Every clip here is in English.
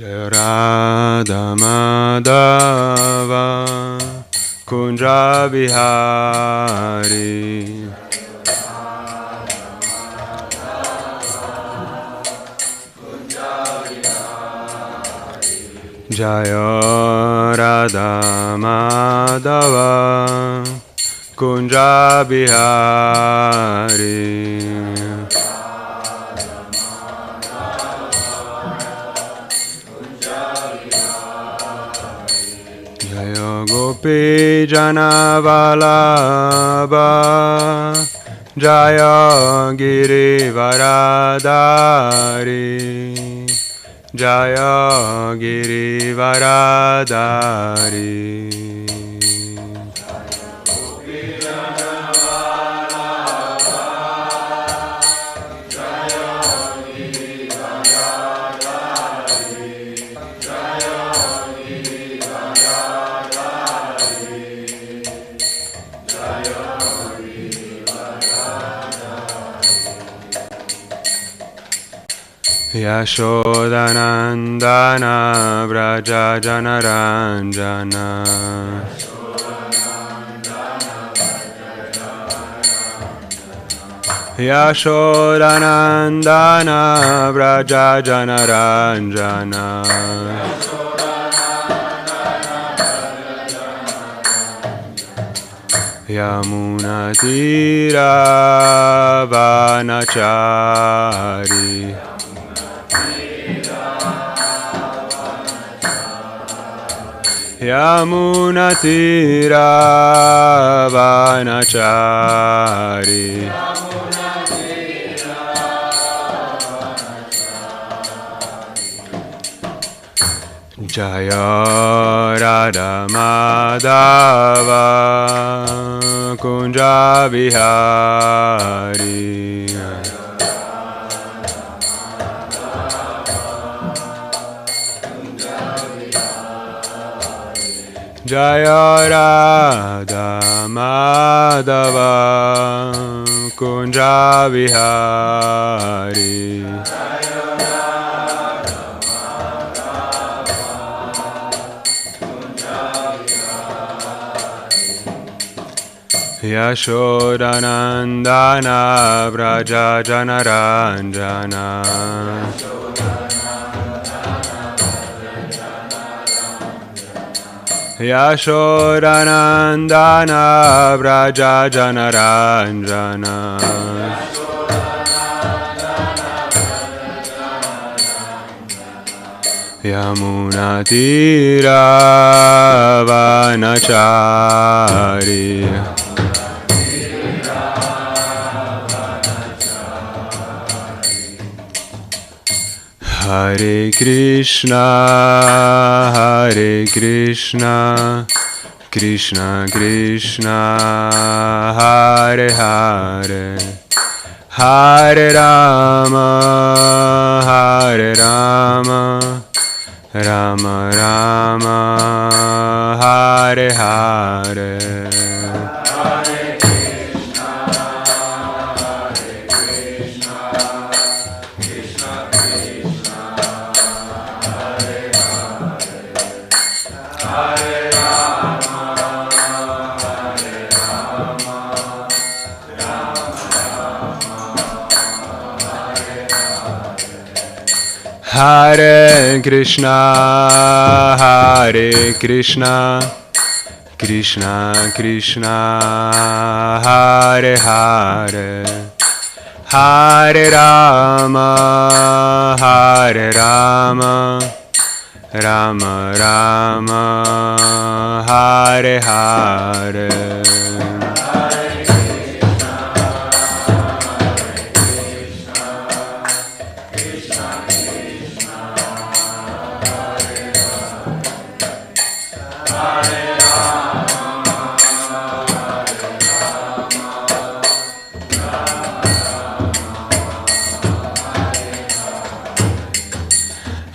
Jaya Radha Madhava Kunja Bihari Jaya Radha Madhava Kunja Bihari Jaya Gopi Jana Vallabha Jaya Giri Varadari Jaya Giri Varadari Yashodanandana Vraja Janaranjana Yashodanandana Vraja Janaranjana Yamuna Tira Vanachari Yamuna Tira Vanachari Jaya Radha Madhava Kunja Bihari Jaya Radha Madhava Kunja Bihari Yashodanandana Vraja Janaranjana Yashodanandana Vraja Janaranjana Yamuna Tira Vanachari Hare Krišna, Hare Krišna, Krišna Krišna, Hare Hare, Hare Rama, Hare Rama, Rama Rama, Hare Hare. Hare Krishna, Hare Krishna, Krishna Krishna, Hare Hare, Hare Rama, Hare Rama, Rama Rama, Hare Hare.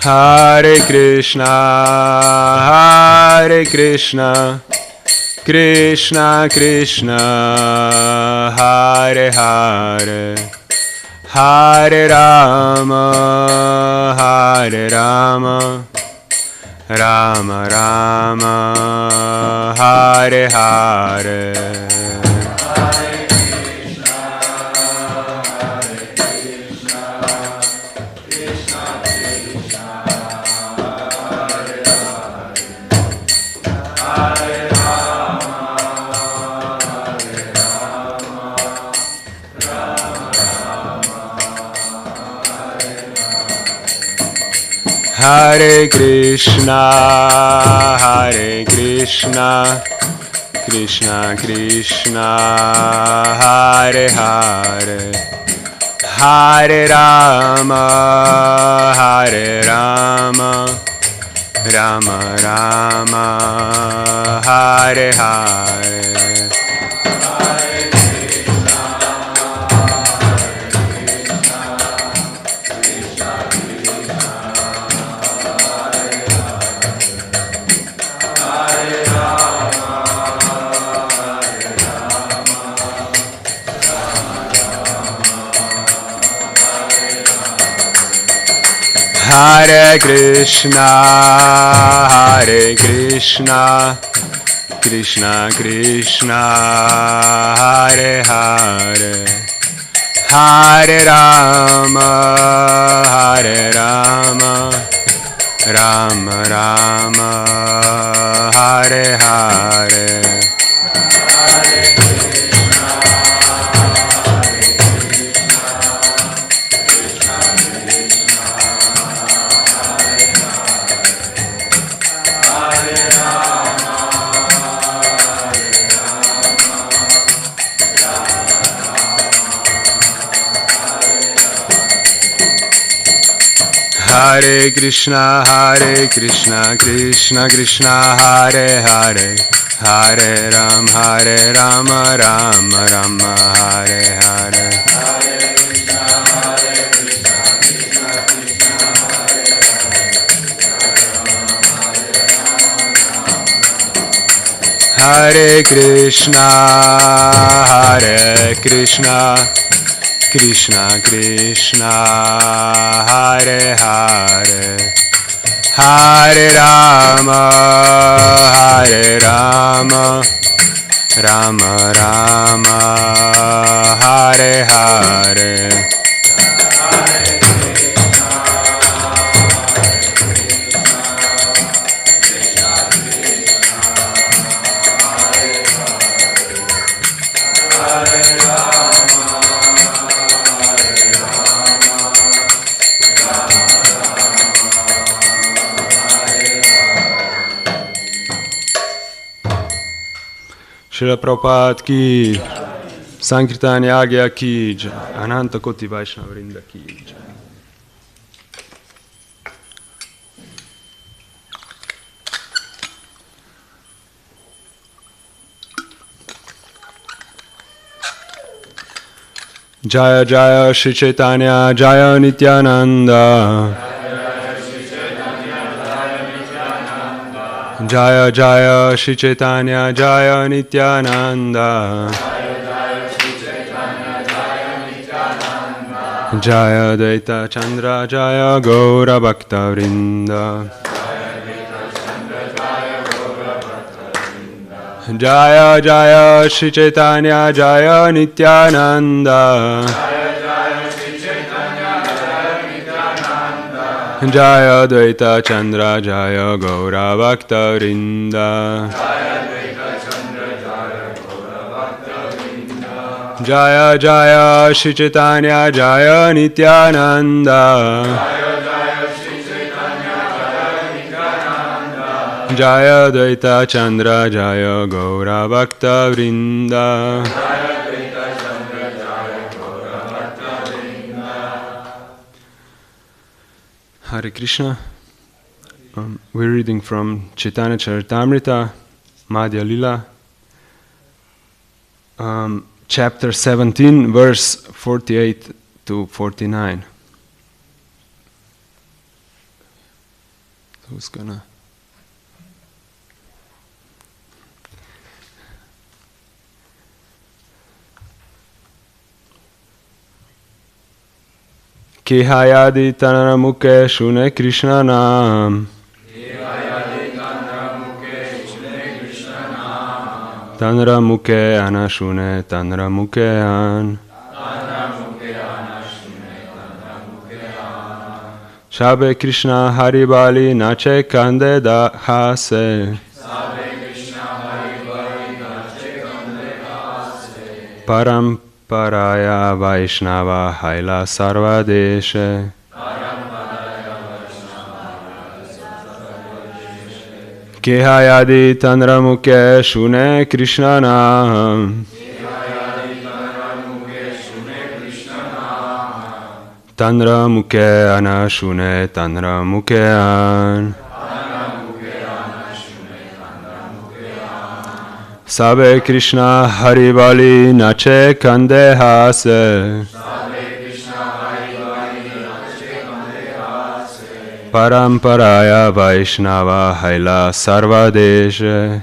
Hare Krishna, Hare Krishna, Krishna Krishna, Hare Hare, Hare-rama, Hare-rama, Rama-rama, Hare-hare. Hare Krišna, Hare Krišna, Krišna Krišna, Hare Hare, Hare Rama, Hare Rama, Rama Rama, Hare Hare. Hare Krišna, Hare Krišna, Krišna Krišna, Hare Hare, Hare Rama, Hare Rama, Rama Rama, Hare Hare. Hare Krishna, Krishna Krishna, Hare Hare, Hare Rama, Rama Rama, Hare Hare. Hare Krishna, Krishna Krishna, Hare Hare, Hare Rama, Rama Rama, Hare Hare. Srila Prabhupada ki, sankirtan yagya ki jai, Ananta Koti Vaishnava Vrinda ki jai. Jaya Jaya Shri Chaitanya Jaya Nityananda, Jaya Jaya Shri Chaitanya Jaya Nityananda, Jaya Dvaita Chandra Jaya Gaura Bhakta Vrinda, Jaya Jaya Shri Chaitanya Jaya Nityananda, Jaya Dvaita Chandra Jaya Gaura Bhakta Vrinda, Jaya Jaya Shri Chaitanya Jaya Nityananda, Jaya Dvaita Chandra Jaya Gaura Bhakta Vrinda. Hare Krishna. We're reading from Chaitanya Charitamrita, Madhya Lila, chapter 17, verse 48 to 49. Who's gonna? Kihayadi tanra mukhe shune Krishna nam. Tanra mukhe ana shune tanra mukhe an. Shabe Krishna Hari Bali nache kande da hase. Paramparaya Vaishnava Haila Sarvadeshe. Kehayadi Tanra Mukhe Shune Krishna Nam. Tanra Mukhe Ana Shune Tanra Mukhe An. Sabe Krishna Hari Bali nache kande hase. Paramparaya Vaishnava Haila Sarvadeshe.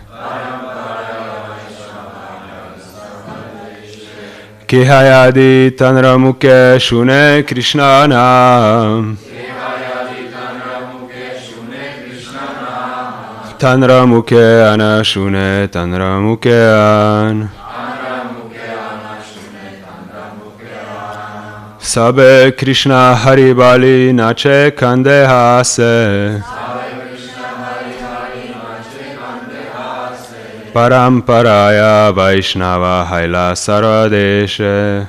Kihayadi Tanra Mukhe Shune Krishna Nam. Tanra Mukhe Ana Shune Tanra Mukhe An. Sabe Krishna Hari Bali nache kande hase. Paramparaya Vaishnava Haila Sarvadeshe.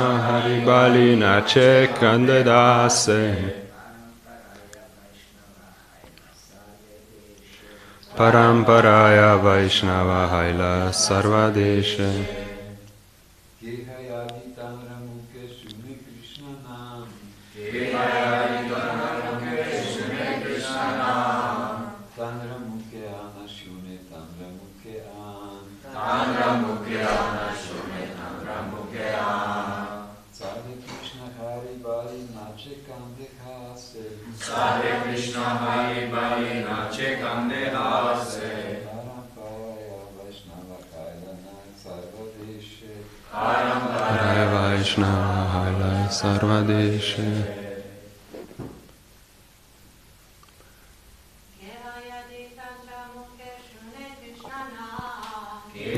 Hari Bali nache kande dase. Paramparaya Vaishnava Haila Sarvadeshe. Vaishnava Haila Sarvadeshe.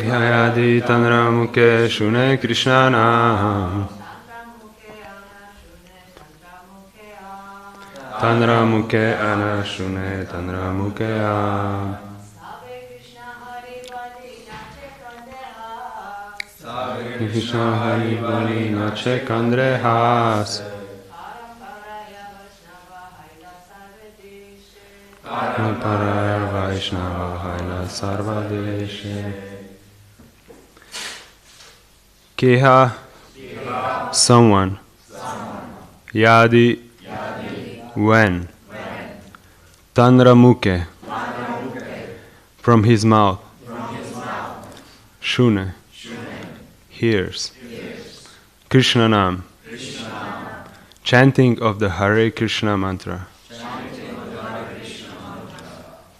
Hayadi Tanra Mukhe Shune Krishna Nam. Tanra Mukhe Ana Shune Tanra Mukhe Am. Krishna Hari Bali nache kande has. Paramparaya Vaishnava Haila Sarvadeshe. Keha, someone. Yadi, when. Tanra Mukhe, from his mouth. Shune, hears. Krishna Nam, chanting of the Hare Krishna mantra.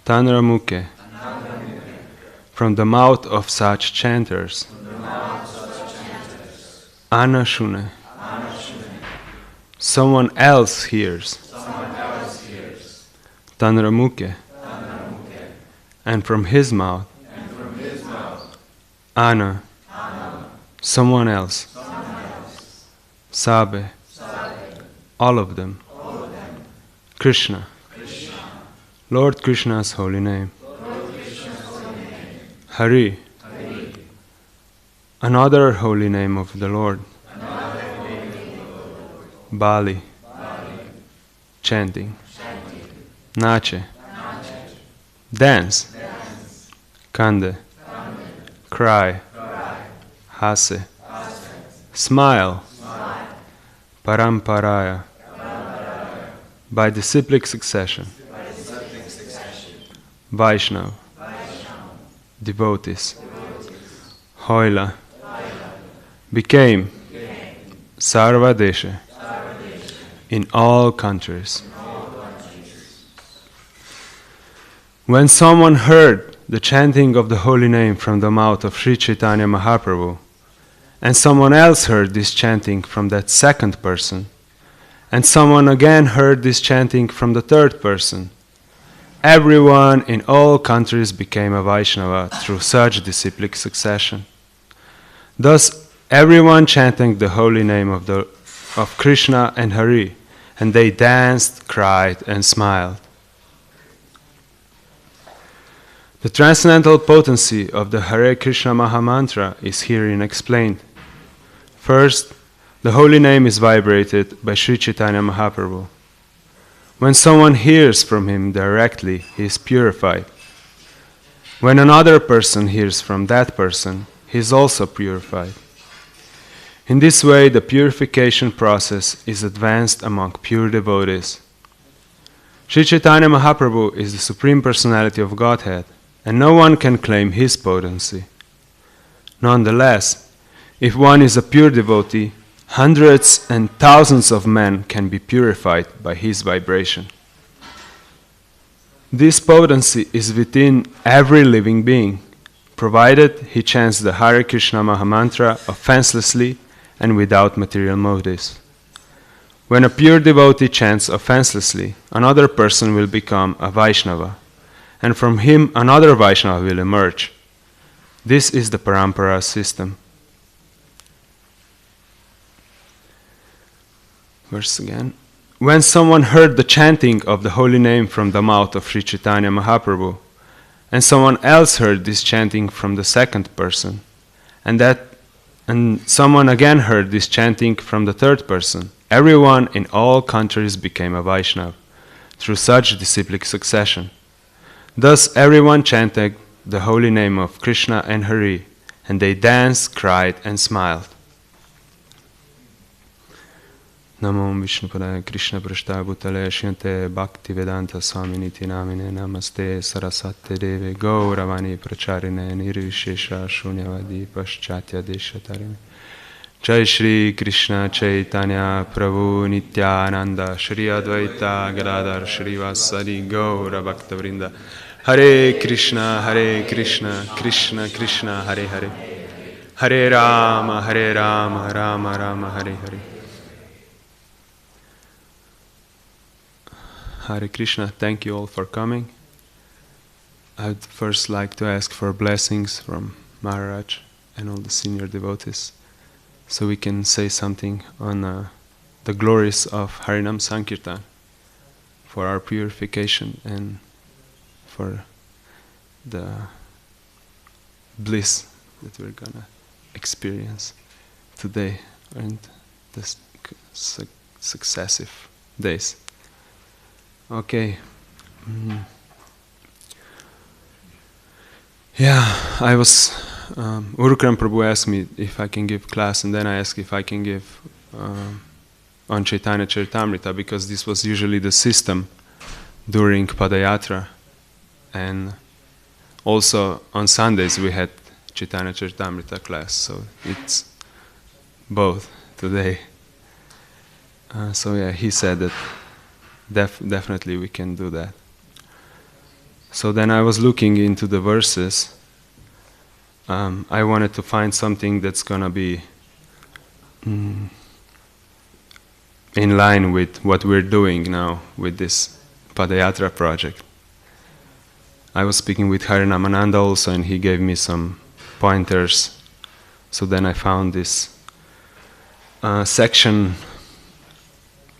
Tanra Mukhe, from the mouth of such chanters. Ana Shune, someone else hears. Tanra Mukhe, and from his mouth. Ana, someone else, Sabe, all of them, Krishna, Lord Krishna's holy name, Hari, another holy name of the Lord, Bali, chanting, Nache, dance, Kande, cry, Hase, smile, Paramparaya, by disciplic succession, Vaishnav, devotees, Hoila, became, Sarvadesha, in all countries. When someone heard the chanting of the holy name from the mouth of Sri Chaitanya Mahaprabhu, and someone else heard this chanting from that second person, and someone again heard this chanting from the third person, everyone in all countries became a Vaishnava through such disciplic succession. Thus, everyone chanting the holy name of Krishna and Hari, and they danced, cried, and smiled. The transcendental potency of the Hare Krishna Mahamantra is herein explained. First, the holy name is vibrated by Sri Chaitanya Mahaprabhu. When someone hears from him directly, he is purified. When another person hears from that person, he is also purified. In this way, the purification process is advanced among pure devotees. Sri Chaitanya Mahaprabhu is the Supreme Personality of Godhead, and no one can claim his potency. Nonetheless, if one is a pure devotee, hundreds and thousands of men can be purified by his vibration. This potency is within every living being, provided he chants the Hare Krishna Mahamantra offenselessly and without material motives. When a pure devotee chants offenselessly, another person will become a Vaishnava, and from him another Vaishnava will emerge. This is the Parampara system. Verse again. When someone heard the chanting of the holy name from the mouth of Sri Chaitanya Mahaprabhu, and someone else heard this chanting from the second person, and someone again heard this chanting from the third person, everyone in all countries became a Vaishnava through such disciplic succession. Thus everyone chanted the holy name of Krishna and Hari, and they danced, cried, and smiled. Namo Vishnupadaya Krishna Prashta Bhutale Shyante Bhakti Vedanta Swaminiti Namine Namaste Sarasate Deve Gauravani Pracharine Nirvishesha Shunyavadi Paschatya Deshatarine Jai Shri Krishna Chaitanya Prabhu Nityananda Shri Advaita Gadadhar Shri Vasari Gaura Bhakta Vrinda Hare Krishna Krishna Krishna Hare Hare Hare Rama Rama Rama Hare Hare. Hare Krishna, thank you all for coming. I'd first like to ask for blessings from Maharaj and all the senior devotees, so we can say something on the glories of Harinam Sankirtan for our purification and for the bliss that we're gonna experience today and the successive days. Okay. Yeah, I was Urukram Prabhu asked me if I can give class, and then I asked if I can give on Chaitanya Charitamrita, because this was usually the system during Padayatra, and also on Sundays we had Chaitanya Charitamrita class, so it's both today. So yeah, he said that definitely we can do that. So then I was looking into the verses. I wanted to find something that's gonna be in line with what we're doing now with this Padayatra project. I was speaking with Harinamananda also, and he gave me some pointers. So then I found this section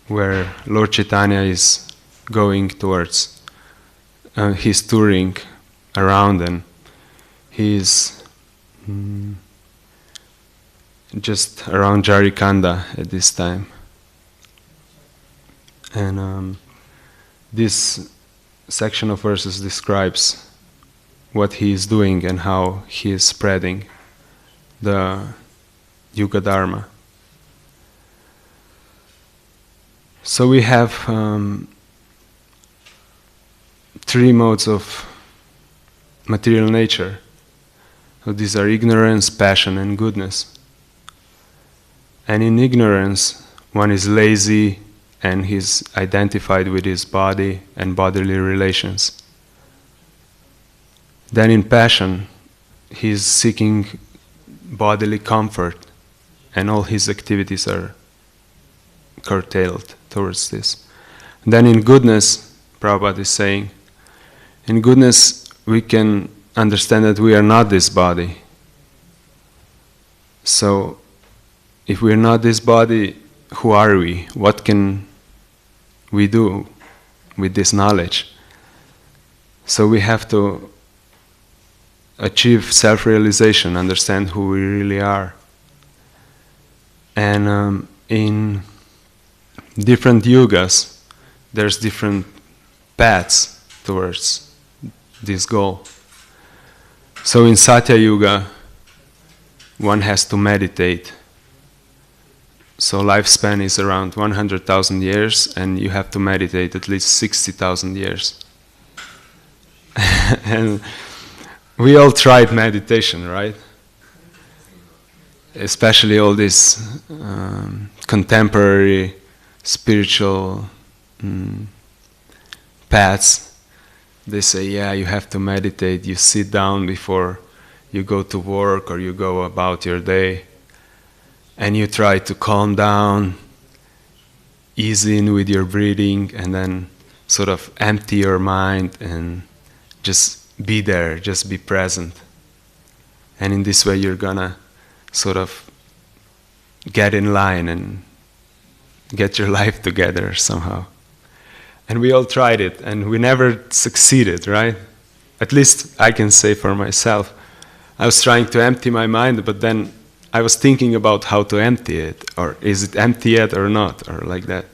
where Lord Chaitanya is going towards, he's touring around, and he's just around Jarikanda at this time. And this section of verses describes what he is doing and how he is spreading the Yuga Dharma. So we have three modes of material nature. So these are ignorance, passion, and goodness. And in ignorance, one is lazy and he's identified with his body and bodily relations. Then in passion, he's seeking bodily comfort, and all his activities are curtailed towards this. And then in goodness, Prabhupada is saying, in goodness we can understand that we are not this body. So, if we are not this body, who are we? What can we do with this knowledge? So we have to achieve self-realization, understand who we really are. And in different yugas, there's different paths towards this goal. So in Satya Yuga, one has to meditate. So lifespan is around 100,000 years, and you have to meditate at least 60,000 years. And we all tried meditation, right? Especially all these contemporary spiritual paths. They say, yeah, you have to meditate. You sit down before you go to work or you go about your day. And you try to calm down, ease in with your breathing, and then sort of empty your mind and just be there, just be present. And in this way you're gonna sort of get in line and get your life together somehow. And we all tried it, and we never succeeded, right? At least I can say for myself. I was trying to empty my mind, but then I was thinking about how to empty it, or is it empty yet or not, or like that.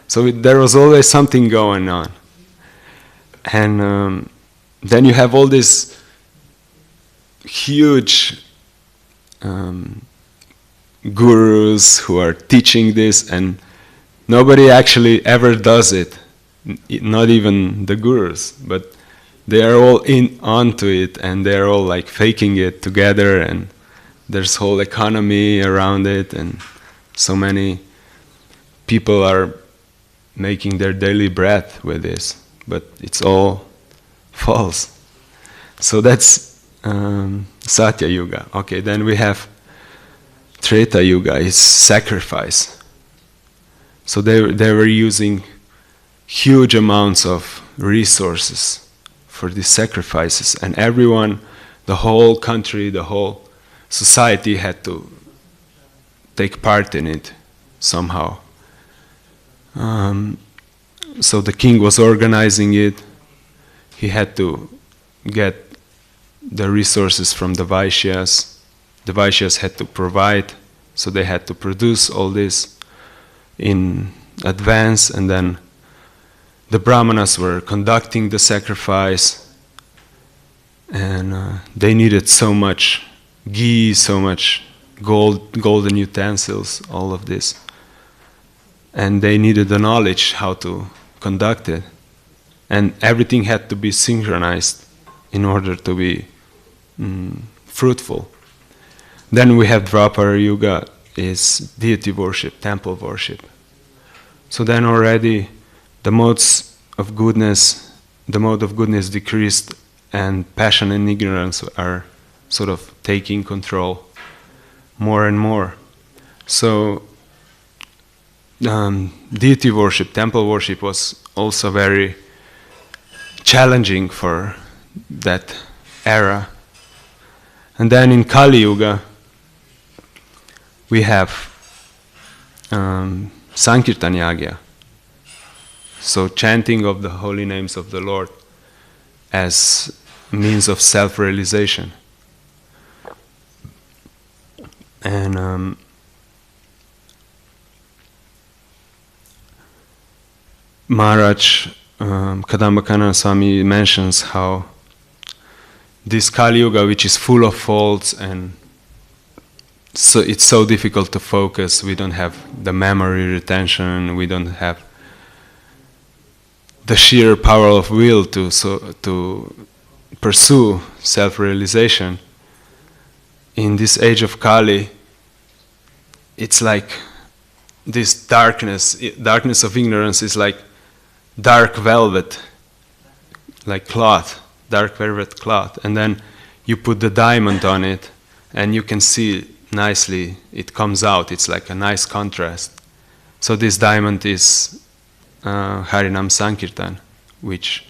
So there was always something going on. And then you have all these huge gurus who are teaching this, and nobody actually ever does it, not even the gurus, but they are all onto it, and they are all like faking it together, and there's whole economy around it, and so many people are making their daily bread with this, but it's all false. So that's Satya Yuga. Okay, then we have Treta Yuga, is sacrifice. So they were using huge amounts of resources for these sacrifices, and everyone, the whole country, the whole society had to take part in it somehow. So the king was organizing it. He had to get the resources from the Vaishyas. The Vaishyas had to provide, so they had to produce all this in advance, and then the Brahmanas were conducting the sacrifice, and they needed so much ghee, so much golden utensils, all of this. And they needed the knowledge how to conduct it. And everything had to be synchronized in order to be fruitful. Then we have Dvapara Yuga, is deity worship, temple worship. So then already the modes of goodness, the mode of goodness decreased, and passion and ignorance are sort of taking control more and more. So deity worship, temple worship was also very challenging for that era. And then in Kali Yuga, we have sankirtan yagya, so chanting of the holy names of the Lord as means of self-realization. And Maharaj Kadambakanana Swami mentions how this Kali Yuga, which is full of faults, and so it's so difficult to focus, we don't have the memory retention, we don't have the sheer power of will to pursue self-realization. In this age of Kali, it's like this darkness of ignorance is like dark velvet, like cloth, dark velvet cloth, and then you put the diamond on it, and you can see nicely it comes out. It's like a nice contrast. So this diamond is Harinam Sankirtan, which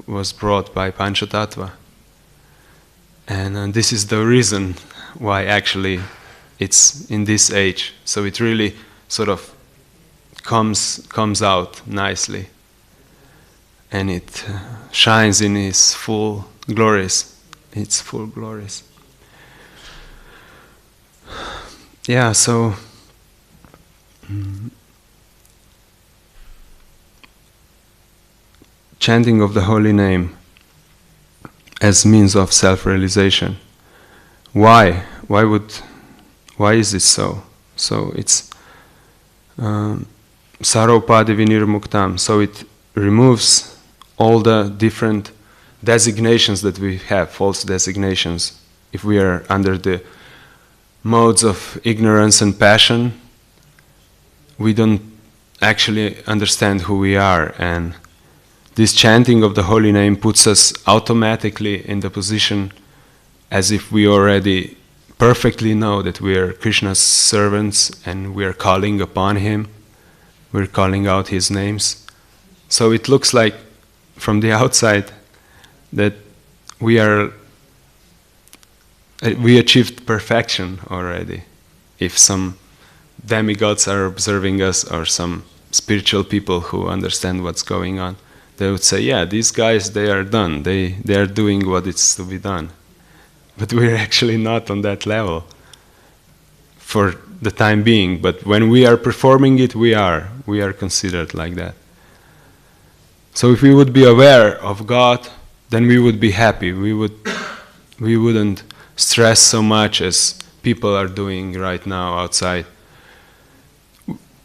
was brought by Panchatattva. And this is the reason why actually it's in this age. So it really sort of comes out nicely. And it shines in its full glories. Its full glories. Yeah, so chanting of the holy name as means of self-realization. Why? Why is this so? So it's saropadi vinirmuktam. So it removes all the different designations that we have, false designations. If we are under the modes of ignorance and passion, we don't actually understand who we are, and this chanting of the holy name puts us automatically in the position as if we already perfectly know that we are Krishna's servants and we are calling upon him, we're calling out his names. So it looks like from the outside that we achieved perfection already. If some demigods are observing us, or some spiritual people who understand what's going on, they would say, yeah, these guys, they are done. They are doing what is to be done. But we're actually not on that level for the time being. But when we are performing it, we are considered like that. So if we would be aware of God, then we would be happy. We wouldn't stress so much as people are doing right now outside.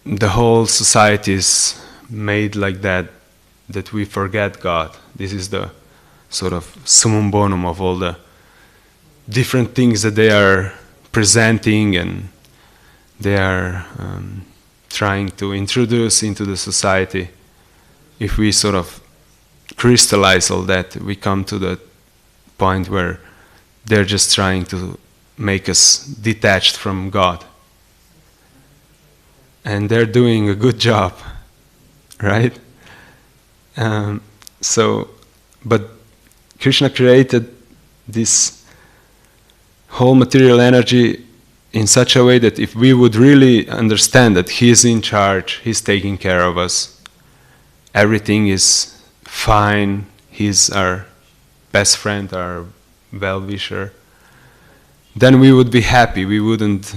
The whole society is made like that we forget God. This is the sort of summum bonum of all the different things that they are presenting and they are trying to introduce into the society. If we sort of crystallize all that, we come to the point where they're just trying to make us detached from God. And they're doing a good job, right? But Krishna created this whole material energy in such a way that if we would really understand that he is in charge, he's taking care of us, everything is fine, he's our best friend, our well-wisher, then we would be happy, we wouldn't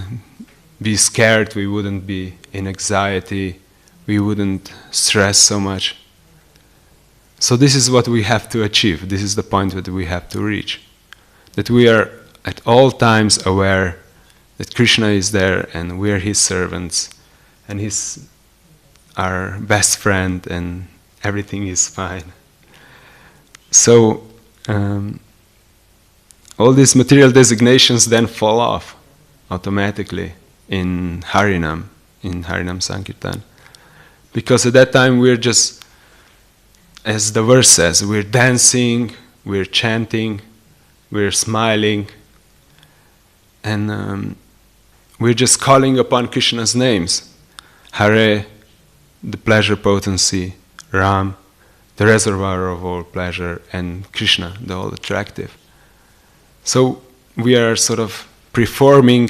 be scared, we wouldn't be in anxiety, we wouldn't stress so much. So this is what we have to achieve, this is the point that we have to reach. That we are at all times aware that Krishna is there and we are his servants and he's our best friend and everything is fine. So all these material designations then fall off automatically in Harinam Sankirtan. Because at that time we're just, as the verse says, we're dancing, we're chanting, we're smiling, and we're just calling upon Krishna's names. Hare, the pleasure potency, Ram, the reservoir of all pleasure, and Krishna, the all attractive. So we are sort of performing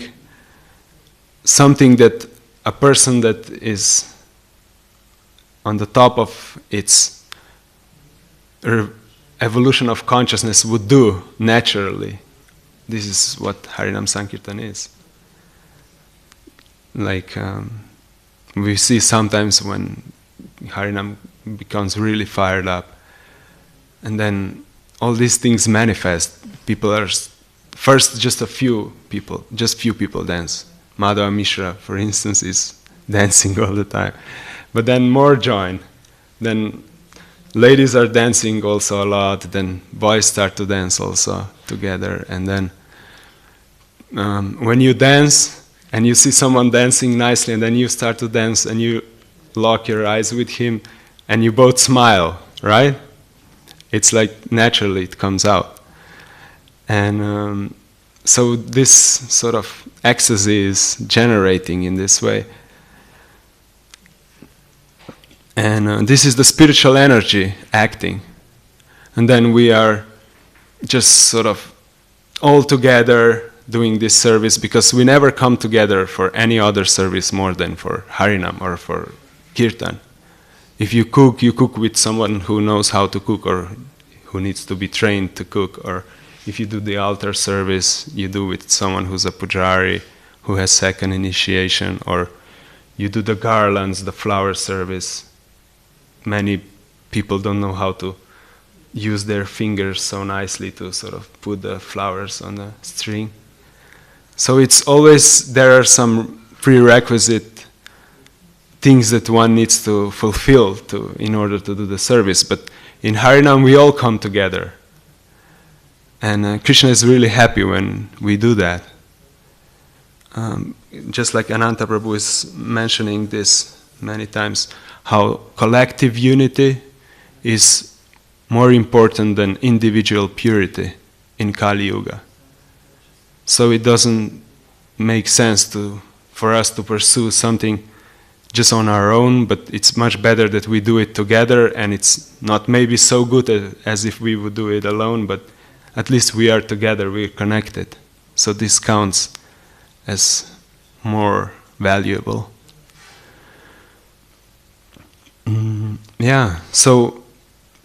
something that a person that is on the top of its evolution of consciousness would do naturally. This is what Harinam Sankirtan is. Like we see sometimes when Harinam becomes really fired up, and then all these things manifest. People are first just few people dance. Madhava Mishra, for instance, is dancing all the time, but then more join. Then ladies are dancing also a lot. Then boys start to dance also together, and then when you dance and you see someone dancing nicely, and then you start to dance and you lock your eyes with him, and you both smile, right? It's like naturally it comes out. And so this sort of ecstasy is generating in this way. And this is the spiritual energy acting. And then we are just sort of all together doing this service, because we never come together for any other service more than for Harinam or for Kirtan. If you cook with someone who knows how to cook or who needs to be trained to cook. Or if you do the altar service, you do with someone who's a pujari, who has second initiation. Or you do the garlands, the flower service. Many people don't know how to use their fingers so nicely to sort of put the flowers on the string. So it's always, there are some prerequisite things that one needs to fulfill in order to do the service. But in Harinam we all come together. And Krishna is really happy when we do that. Just like Ananta Prabhu is mentioning this many times, how collective unity is more important than individual purity in Kali Yuga. So it doesn't make sense for us to pursue something just on our own, but it's much better that we do it together, and it's not maybe so good as if we would do it alone, but at least we are together, we're connected. So this counts as more valuable. So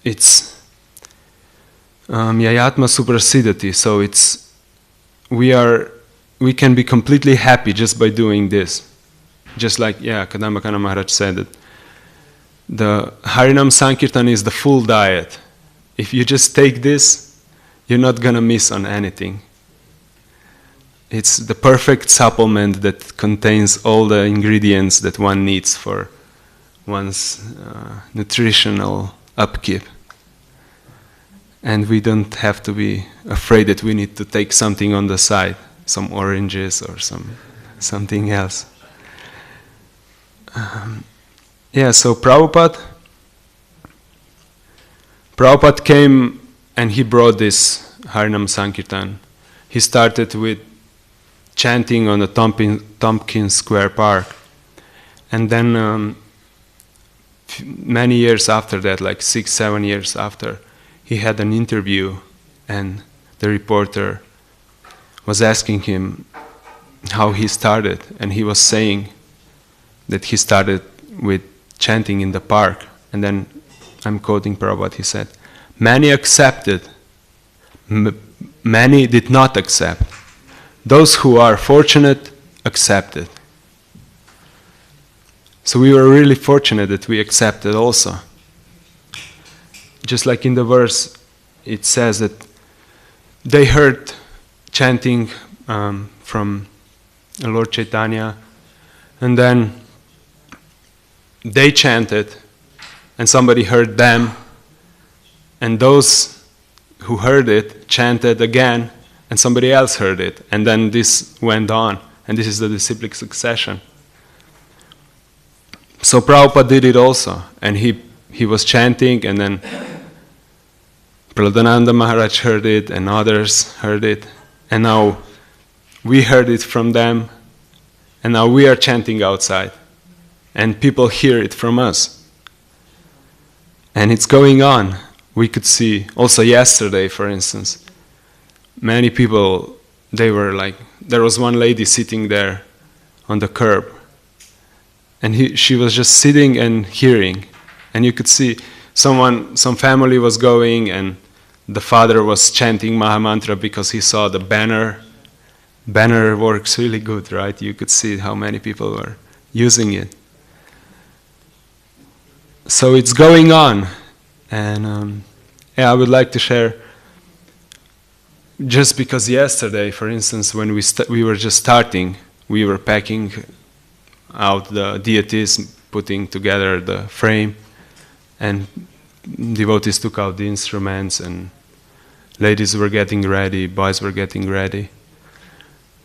it's Yayatma Suprasidati, so it's we can be completely happy just by doing this. Just like, Kadambakana Maharaj said that the Harinam Sankirtan is the full diet. If you just take this, you're not going to miss on anything. It's the perfect supplement that contains all the ingredients that one needs for one's nutritional upkeep. And we don't have to be afraid that we need to take something on the side, some oranges or something else. So Prabhupada came and he brought this Harinam Sankirtan. He started with chanting on the Tompkins Square Park. And then many years after that, like 6-7 years after, he had an interview, and the reporter was asking him how he started, and he was saying that he started with chanting in the park. And then, I'm quoting Prabhupada, he said, "Many accepted, many did not accept. Those who are fortunate accepted." So we were really fortunate that we accepted also. Just like in the verse, it says that they heard chanting from Lord Chaitanya, and then they chanted, and somebody heard them, and those who heard it chanted again, and somebody else heard it, and then this went on, and this is the disciplic succession. So Prabhupada did it also, and he was chanting, and then Praladananda Maharaj heard it, and others heard it, and now we heard it from them, and now we are chanting outside, and people hear it from us. And it's going on. We could see, also yesterday, for instance, many people, they were like, there was one lady sitting there on the curb. And she was just sitting and hearing. And you could see some family was going, and the father was chanting Mahamantra because he saw the banner. Banner works really good, right? You could see how many people were using it. So it's going on. And I would like to share, just because yesterday, for instance, when we were just starting, we were packing out the deities, putting together the frame, and devotees took out the instruments, and ladies were getting ready, boys were getting ready.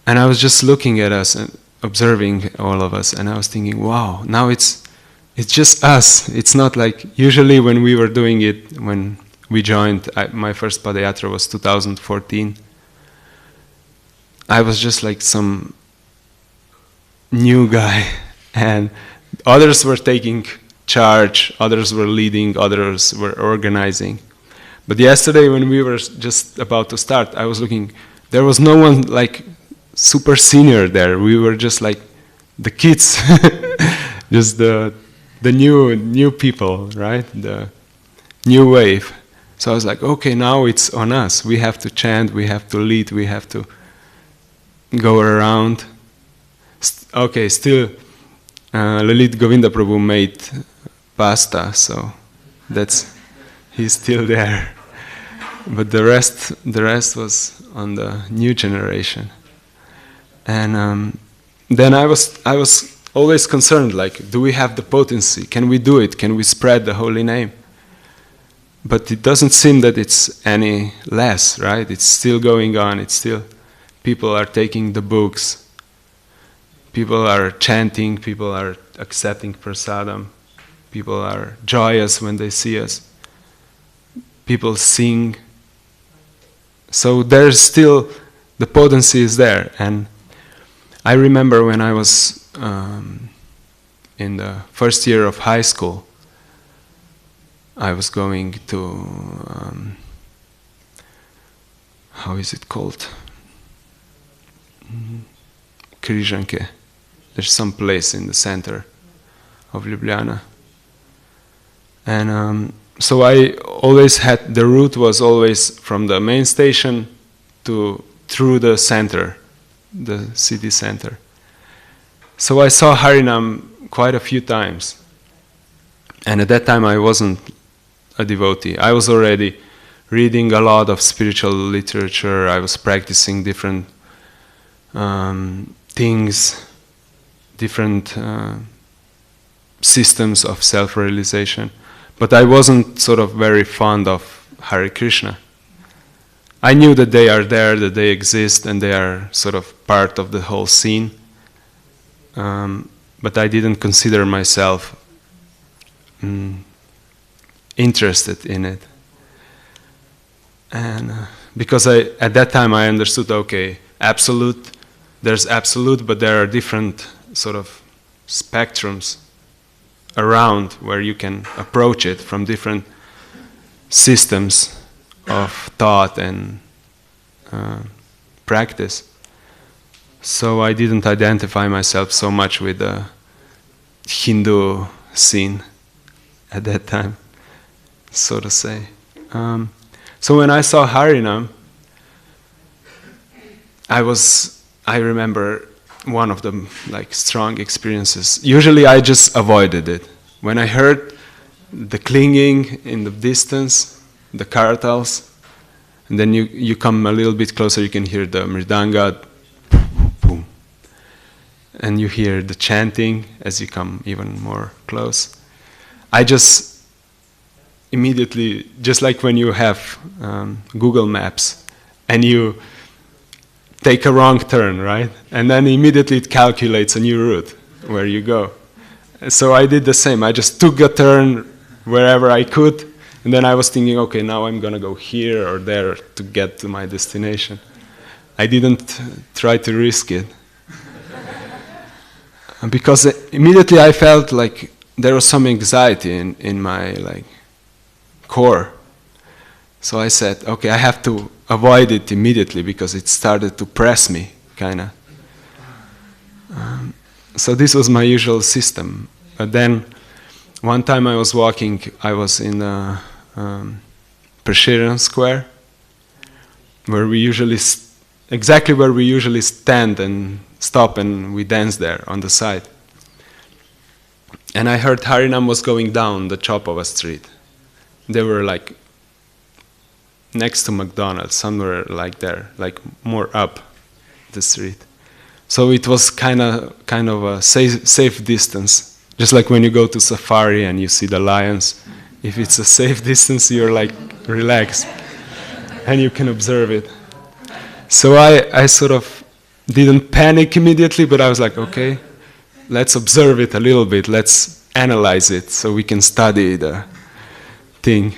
And I was just looking at us and observing all of us, and I was thinking, wow, now it's just us. It's not like usually when we were doing it, when we joined, my first Padayatra was 2014. I was just like some new guy, and others were taking charge, others were leading, others were organizing. But yesterday when we were just about to start, I was looking, there was no one like super senior there. We were just like the kids, just the new people, right? The new wave. So I was like, okay, now it's on us. We have to chant, we have to lead, we have to go around. Okay, still, Lalit Govinda Prabhu made pasta, so he's still there. But the rest was on the new generation. And then I was always concerned, like, do we have the potency? Can we do it? Can we spread the holy name? But it doesn't seem that it's any less, right? It's still going on. It's still, people are taking the books. People are chanting. People are accepting prasadam. People are joyous when they see us. People sing. So there's still, the potency is there. And I remember when I was in the first year of high school, I was going to, how is it called? Križanke. There's some place in the center of Ljubljana. And so I always had, the route was always from the main station through the center, the city center. So I saw Harinam quite a few times. And at that time I wasn't a devotee. I was already reading a lot of spiritual literature. I was practicing different things, different systems of self-realization. But I wasn't sort of very fond of Hare Krishna. I knew that they are there, that they exist, and they are sort of part of the whole scene. But I didn't consider myself interested in it. And because at that time I understood, okay, there's absolute, but there are different sort of spectrums around where you can approach it from different systems of thought and practice. So I didn't identify myself so much with the Hindu scene at that time, so to say. So when I saw Harinam, I remember one of the like strong experiences. Usually I just avoided it. When I heard the clinging in the distance, the karatals, and then you come a little bit closer, you can hear the mridanga, boom, and you hear the chanting as you come even more close. I just immediately, just like when you have Google Maps and you take a wrong turn, right? And then immediately it calculates a new route where you go. So I did the same. I just took a turn wherever I could, and then I was thinking, okay, now I'm going to go here or there to get to my destination. I didn't try to risk it. Because immediately I felt like there was some anxiety in my like core. So I said, okay, I have to avoid it immediately because it started to press me, kind of. So this was my usual system. But then one time I was walking, I was in the Prešeren Square, where we usually, exactly where we usually stand and stop and we dance there on the side. And I heard Harinam was going down the Chopova street. They were like next to McDonald's, somewhere like there, like more up the street. So it was kind of a safe distance, just like when you go to safari and you see the lions. If it's a safe distance, you're like relaxed and you can observe it. So I sort of didn't panic immediately, but I was like, okay, let's observe it a little bit, let's analyze it so we can study the thing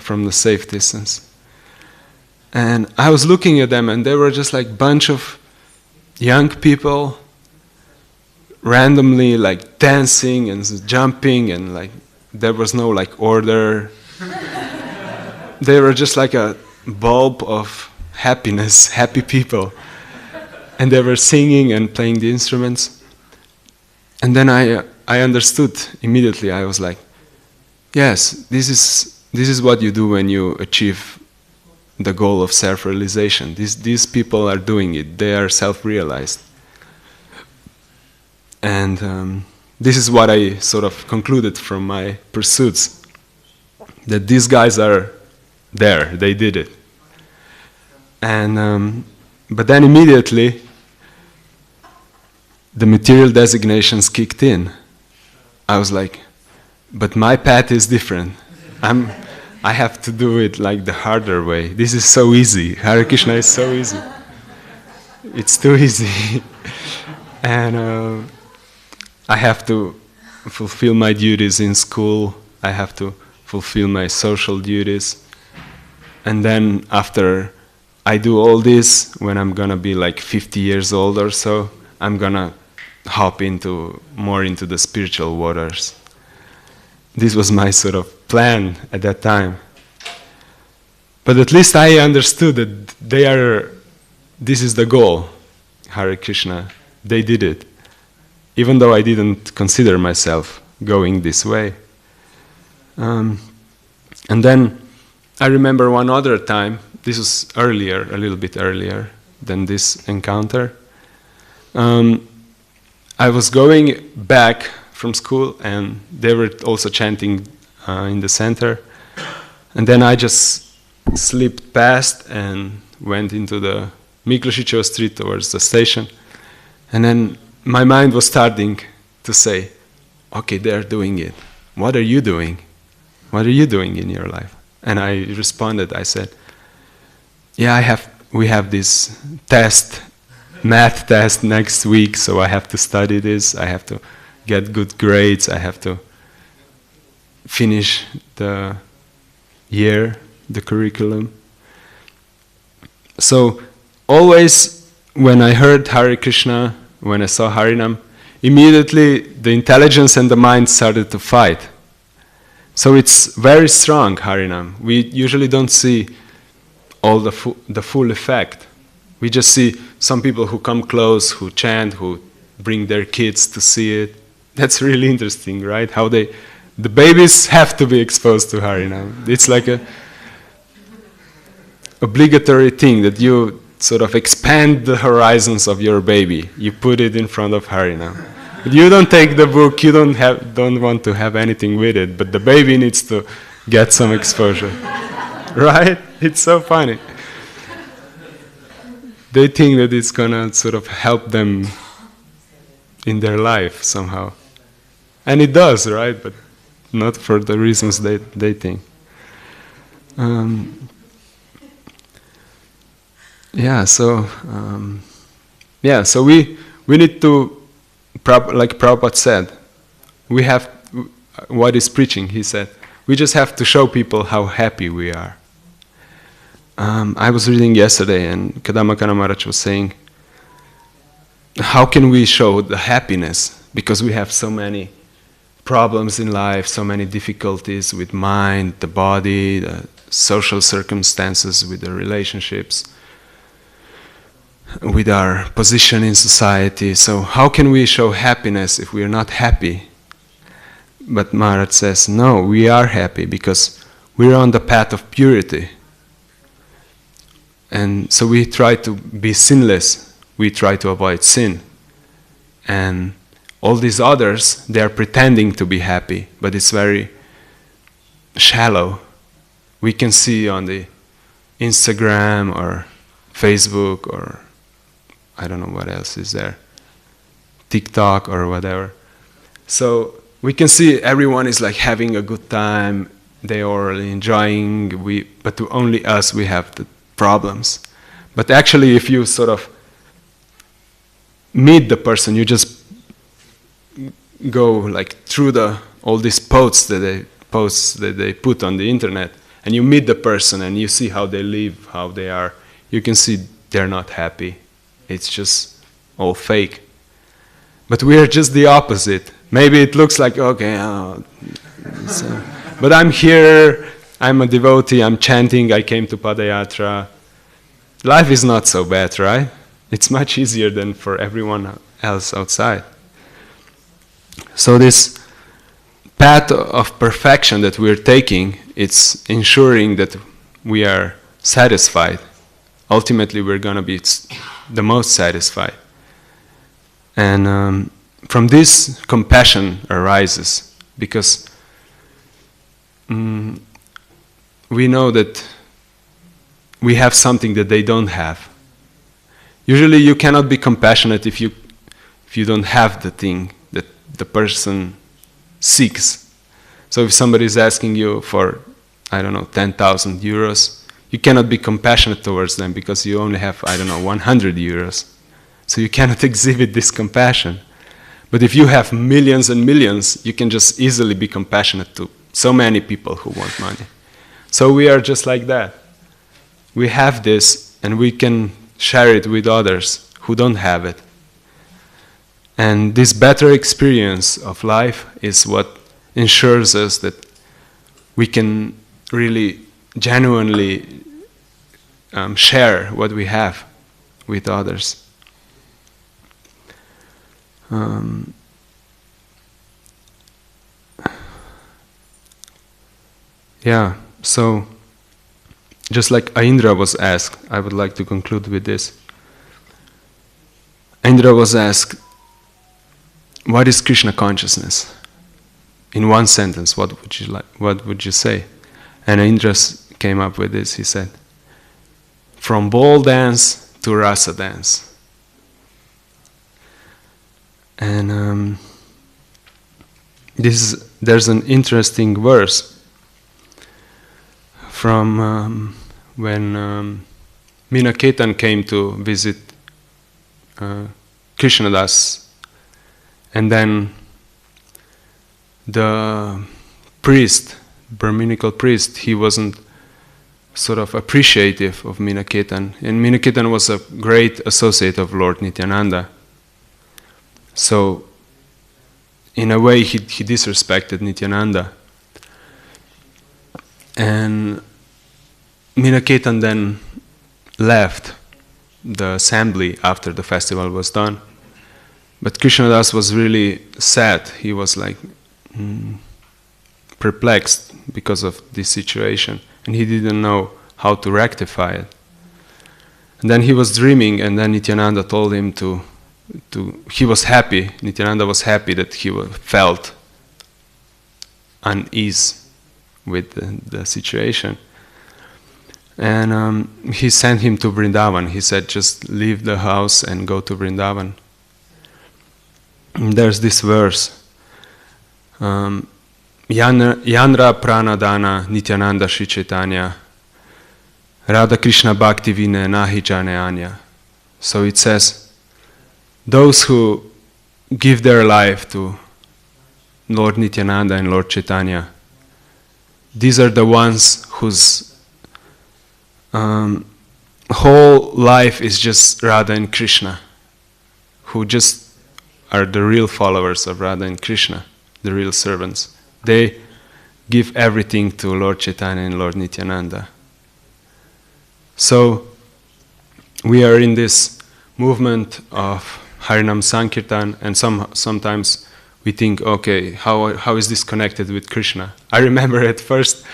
from the safe distance. And I was looking at them and they were just like bunch of young people randomly like dancing and jumping, and like there was no like order. They were just like a bulb of happiness, happy people. And they were singing and playing the instruments. And then I understood immediately. I was like, yes, this is what you do when you achieve the goal of self-realization. These people are doing it. They are self-realized. And this is what I sort of concluded from my pursuits, that these guys are there. They did it. And but then immediately the material designations kicked in. I was like, but my path is different. I have to do it like the harder way. This is so easy. Hare Krishna is so easy. It's too easy. And I have to fulfill my duties in school. I have to fulfill my social duties. And then after I do all this, when I'm gonna be like 50 years old or so, I'm gonna hop more into the spiritual waters. This was my sort of plan at that time. But at least I understood that this is the goal, Hare Krishna. They did it, even though I didn't consider myself going this way. And then I remember one other time, this was earlier, a little bit earlier than this encounter. I was going back from school and they were also chanting in the center. And then I just slipped past and went into the Miklosičeva street towards the station. And then my mind was starting to say, okay, they're doing it. What are you doing? What are you doing in your life? And I responded, I said, yeah, we have this math test next week, so I have to study this, I have to get good grades, I have to finish the year, the curriculum. So always when I heard Hare Krishna, when I saw Harinam, immediately the intelligence and the mind started to fight. So it's very strong, Harinam. We usually don't see all the full effect. We just see some people who come close, who chant, who bring their kids to see it. That's really interesting, right? How the babies have to be exposed to Harinam. It's like a obligatory thing that you sort of expand the horizons of your baby. You put it in front of Harinam. You don't take the book, you don't want to have anything with it, but the baby needs to get some exposure. Right? It's so funny. They think that it's gonna sort of help them in their life somehow. And it does, right? But not for the reasons they think. So we need to, like Prabhupada said, we have, what is preaching, he said, we just have to show people how happy we are. I was reading yesterday and Kadamba Maharaj was saying, how can we show the happiness? Because we have so many problems in life, so many difficulties with mind, the body, the social circumstances with the relationships. with our position in society. So how can we show happiness if we are not happy? But Maharaj says, no, we are happy because we're on the path of purity. And so we try to be sinless. We try to avoid sin. And all these others, they are pretending to be happy, but it's very shallow. We can see on the Instagram or Facebook or I don't know what else is there, TikTok or whatever. So we can see everyone is like having a good time, they are enjoying, but to only us we have the problems. But actually if you sort of meet the person, you just go like through all these posts that they put on the internet, and you meet the person and you see how they live, how they are, you can see they're not happy. It's just all fake. But we are just the opposite. Maybe it looks like, okay, but I'm here, I'm a devotee, I'm chanting, I came to Padayatra. Life is not so bad, right? It's much easier than for everyone else outside. So this path of perfection that we're taking, it's ensuring that we are satisfied. Ultimately, we're going to be the most satisfied. And from this, compassion arises, because we know that we have something that they don't have. Usually you cannot be compassionate if you don't have the thing that the person seeks. So if somebody is asking you for, I don't know, 10,000 euros, you cannot be compassionate towards them because you only have, I don't know, 100 euros. So you cannot exhibit this compassion. But if you have millions and millions, you can just easily be compassionate to so many people who want money. So we are just like that. We have this and we can share it with others who don't have it. And this better experience of life is what ensures us that we can really genuinely share what we have with others. So just like Indra was asked, I would like to conclude with this. Indra was asked, what is Krishna consciousness? In one sentence, what would you say? And Indra came up with this. He said, from ball dance to rasa dance. And there's an interesting verse from when Minaketan came to visit Krishnadas, and then the priest, Brahminical priest, he wasn't sort of appreciative of Minaketan, and Minaketan was a great associate of Lord Nityananda. So in a way he disrespected Nityananda. And Minaketan then left the assembly after the festival was done. But Krishnadas was really sad. He was like perplexed because of this situation, and he didn't know how to rectify it. And then he was dreaming, and then Nityananda told him he was happy, Nityananda was happy that he felt unease with the situation. And he sent him to Vrindavan. He said, just leave the house and go to Vrindavan. And there's this verse, Yanra pranadana Nityananda Shri Chaitanya Radha Krishna Bhakti Vine Nahi Jane Anya. So it says, those who give their life to Lord Nityananda and Lord Chaitanya, these are the ones whose whole life is just Radha and Krishna, who just are the real followers of Radha and Krishna, the real servants. They give everything to Lord Chaitanya and Lord Nityananda. So we are in this movement of Harinam Sankirtan, and sometimes we think, okay, how is this connected with Krishna? I remember at first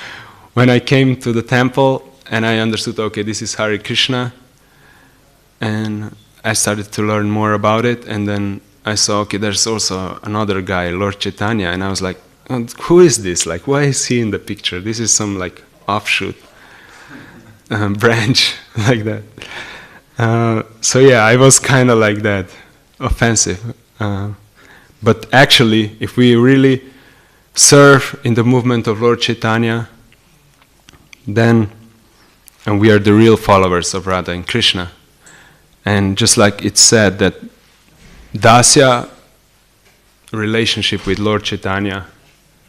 when I came to the temple and I understood, okay, this is Hare Krishna, and I started to learn more about it, and then I saw, okay, there's also another guy, Lord Chaitanya, and I was like, oh, who is this? Like, why is he in the picture? This is some like offshoot branch like that. So yeah, I was kind of like that, offensive. But actually, if we really serve in the movement of Lord Chaitanya, then, and we are the real followers of Radha and Krishna. And just like it said that Dasya relationship with Lord Chaitanya,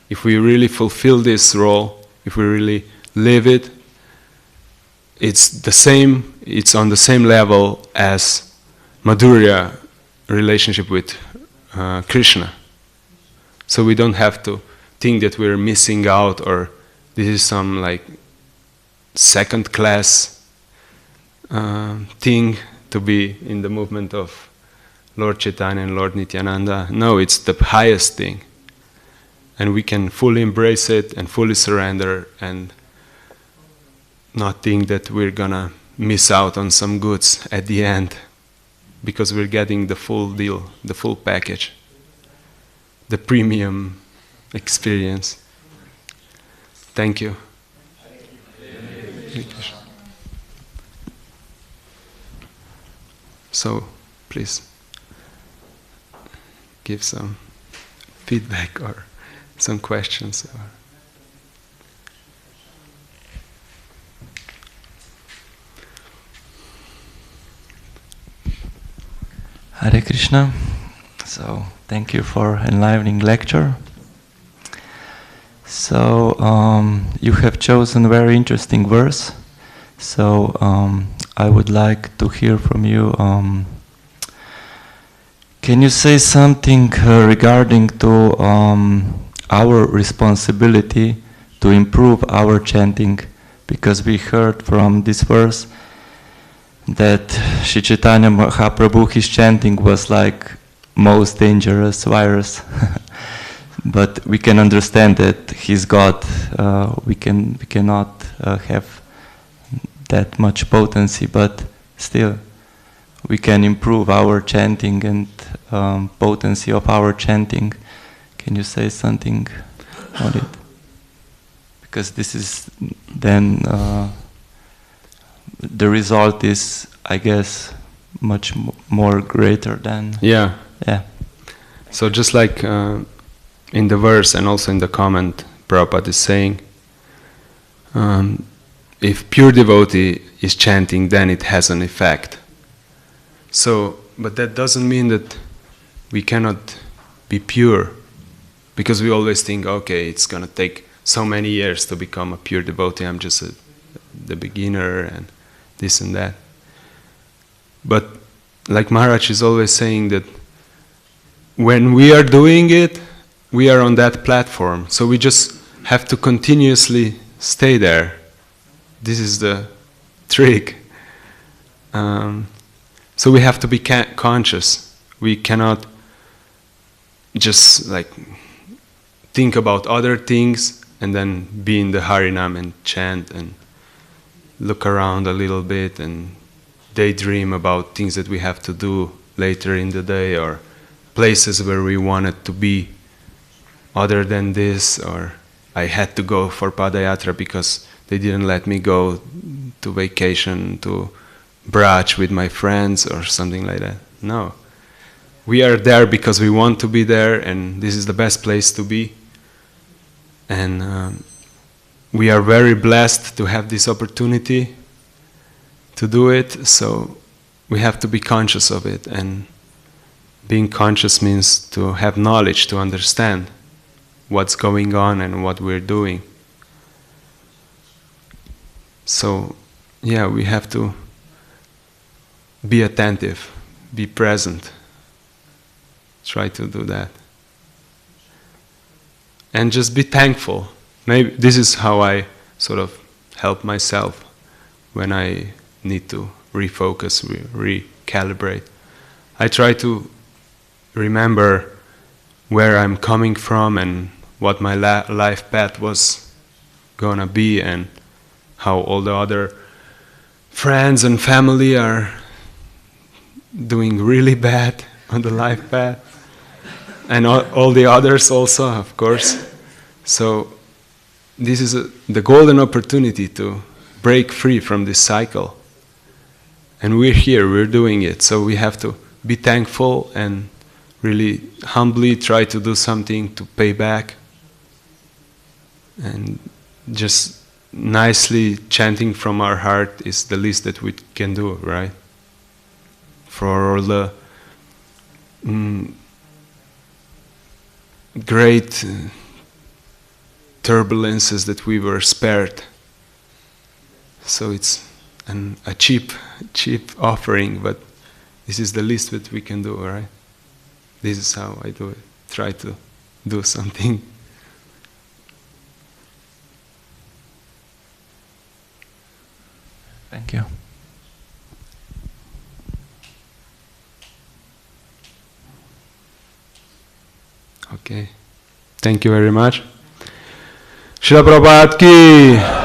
if we really fulfill this role, if we really live it, it's on the same level as Madhurya relationship with Krishna. So we don't have to think that we're missing out or this is some like second class thing to be in the movement of Lord Chaitanya and Lord Nityananda. No, it's the highest thing. And we can fully embrace it and fully surrender and not think that we're gonna miss out on some goods at the end because we're getting the full deal, the full package, the premium experience. Thank you. So, please give some feedback or some questions. Hare Krishna. So, thank you for enlivening lecture. So, you have chosen a very interesting verse. So, I would like to hear from you. Can you say something regarding to our responsibility to improve our chanting? Because we heard from this verse that Sri Chaitanya Mahaprabhu, his chanting was like most dangerous virus. But we can understand that he's God. We cannot have that much potency, but still we can improve our chanting and potency of our chanting. Can you say something on it? Because this is then the result is, I guess, much more greater than... Yeah. Yeah. So just like in the verse and also in the comment, Prabhupada is saying, if pure devotee is chanting, then it has an effect. So, but that doesn't mean that we cannot be pure, because we always think, okay, it's going to take so many years to become a pure devotee. I'm just the beginner and this and that. But like Maharaj is always saying that when we are doing it, we are on that platform. So we just have to continuously stay there. This is the trick. So we have to be conscious. We cannot just like think about other things and then be in the Harinam and chant and look around a little bit and daydream about things that we have to do later in the day or places where we wanted to be other than this, or I had to go for Padayatra because they didn't let me go to vacation, to brunch with my friends or something like that. No. We are there because we want to be there, and this is the best place to be. And we are very blessed to have this opportunity to do it, so we have to be conscious of it. And being conscious means to have knowledge, to understand what's going on and what we're doing. So, yeah, we have to be attentive, be present. Try to do that. And just be thankful. Maybe this is how I sort of help myself when I need to refocus, calibrate. I try to remember where I'm coming from and what my life path was gonna be, and how all the other friends and family are doing really bad on the life path, and all the others also, of course. So this is the golden opportunity to break free from this cycle. And we're here, we're doing it, so we have to be thankful and really humbly try to do something to pay back. And just nicely chanting from our heart is the least that we can do, right? For all the great turbulences that we were spared. So it's a cheap offering, but this is the least that we can do, right? This is how I do it. Try to do something. Thank you. Okay. Thank you very much. Srila Prabhupada ki